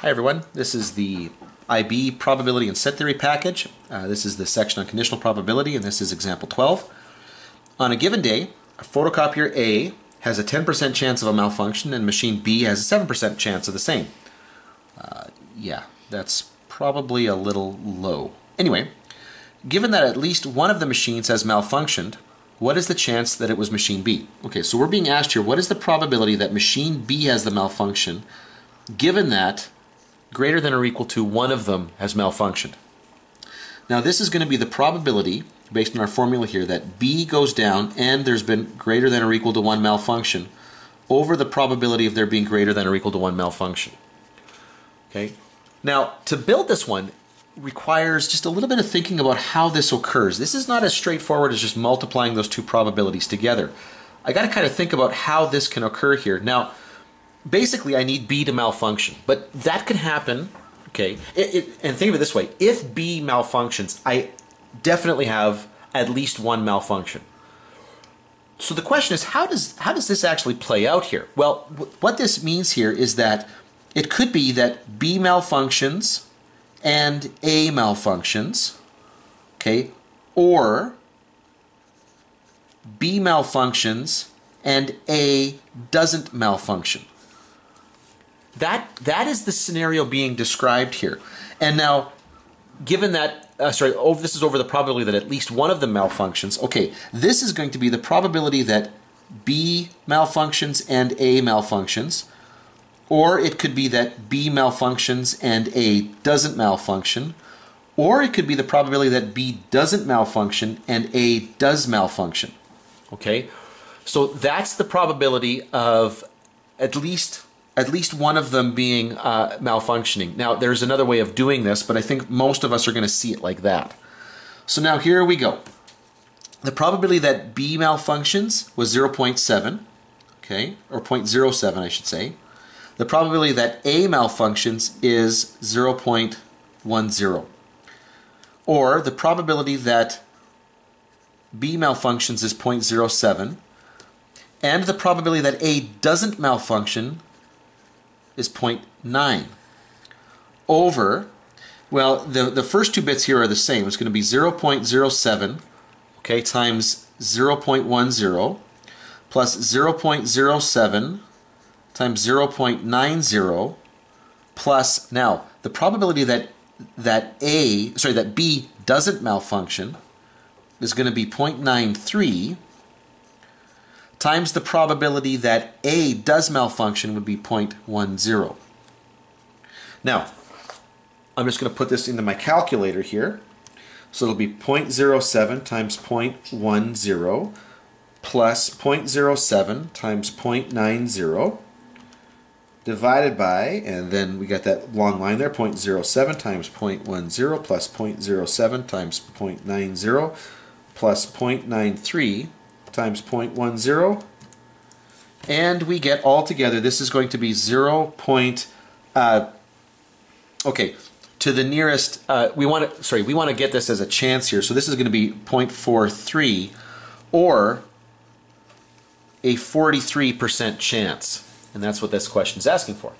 Hi everyone, this is the IB Probability and Set Theory package. This is the section on conditional probability, and this is example 12. On a given day, a photocopier A has a 10% chance of a malfunction and machine B has a 7% chance of the same. Yeah, that's probably a little low. Anyway, given that at least one of the machines has malfunctioned, what is the chance that it was machine B? Okay, so we're being asked here, what is the probability that machine B has the malfunction given that greater than or equal to one of them has malfunctioned? Now this is going to be the probability, based on our formula here, that B goes down and there's been greater than or equal to one malfunction over the probability of there being greater than or equal to one malfunction. Okay. Now to build this one requires just a little bit of thinking about how this occurs. This is not as straightforward as just multiplying those two probabilities together. I got to kind of think about how this can occur here. Now basically I need B to malfunction, but that could happen, okay, and think of it this way, if B malfunctions, I definitely have at least one malfunction. So the question is, how does this actually play out here? Well, what this means here is that it could be that B malfunctions and A malfunctions, okay, or B malfunctions and A doesn't malfunction. That is the scenario being described here. And now, given that, this is over the probability that at least one of them malfunctions. Okay, this is going to be the probability that B malfunctions and A malfunctions, or it could be that B malfunctions and A doesn't malfunction, or it could be the probability that B doesn't malfunction and A does malfunction. Okay, so that's the probability of at least one of them being malfunctioning. Now, there's another way of doing this, but I think most of us are going to see it like that. So now here we go. The probability that B malfunctions was 0.7, okay, or 0.07, I should say. The probability that A malfunctions is 0.10. Or the probability that B malfunctions is 0.07, and the probability that A doesn't malfunction is 0.9 over, well, the first two bits here are the same. It's going to be 0.07, okay, times 0.10 plus 0.07 times 0.90 plus, now, the probability that B doesn't malfunction is going to be 0.93 times the probability that A does malfunction would be 0.10. Now, I'm just going to put this into my calculator here. So it'll be 0.07 times 0.10 plus 0.07 times 0.90 divided by, and then we got that long line there, 0.07 times 0.10 plus 0.07 times 0.90 plus 0.93 times 0.10, and we get all together, this is going to be okay, to the nearest, we want to get this as a chance here, so this is going to be 0.43, or a 43% chance, and that's what this question is asking for.